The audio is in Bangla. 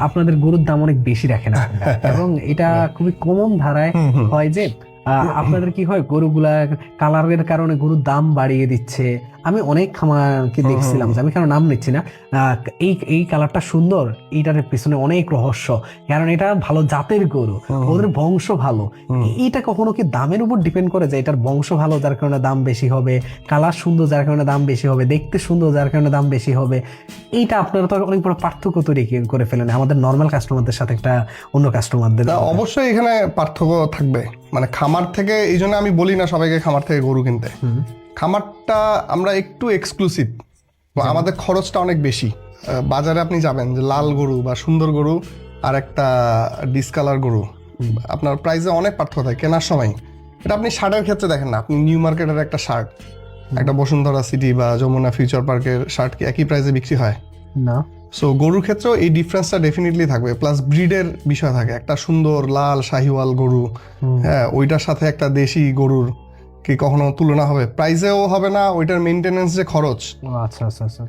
আপনাদের গরুর দাম অনেক বেশি রাখেন আপনারা। এবং এটা খুবই কমন ধারায় হয় যে আপনাদের কি হয়, গরুগুলা কালারের কারণে গরুর দাম বাড়িয়ে দিচ্ছে। আমি অনেক খামারকে দেখছিলাম, যে আমি কেন নাম নিচ্ছি না, এই এই কালারটা সুন্দর, এইটার পিছনে অনেক রহস্য, কারণ এটা ভালো জাতের গরু, ওদের বংশ ভালো। এটা কখনো কি দামের উপর ডিপেন্ড করে যে এটার বংশ ভালো যার কারণে দাম বেশি হবে, কালার সুন্দর যার কারণে দাম বেশি হবে, দেখতে সুন্দর যার কারণে দাম বেশি হবে? এইটা আপনারা তো অনেক বড় পার্থক্য তৈরি করে ফেলেন আমাদের নর্মাল কাস্টমারদের সাথে একটা অন্য কাস্টমারদের। অবশ্যই এখানে পার্থক্য থাকবে, মানে খামার থেকে, এই জন্য আমি বলি না সবাইকে খামার থেকে গরু কিনতে। খামারটা আমরা একটু এক্সক্লুসিভ, আমাদের খরচটা অনেক বেশি। বাজারে আপনি যাবেন যে লাল গরু বা সুন্দর গরু আর একটা ডিসকালার গরু, আপনার প্রাইসে অনেক পার্থক্য থাকে কেনার সময়। এটা আপনি শার্টের ক্ষেত্রে দেখেন না, আপনি নিউ মার্কেটের একটা শার্ট, একটা বসুন্ধরা সিটি বা যমুনা ফিউচার পার্কের শার্ট কি একই প্রাইসে বিক্রি হয়? না। সো গরুর ক্ষেত্রেও এই ডিফারেন্সটা ডেফিনেটলি থাকবে, প্লাস ব্রিডের বিষয় থাকে। একটা সুন্দর লাল শাহিওয়াল গরু, হ্যাঁ, ওইটার সাথে একটা দেশি গরুর কি কখনো তুলনা হবে? প্রাইসেও হবে না, ওইটার মেনটেনেন্স যে খরচ। আচ্ছা আচ্ছা আচ্ছা।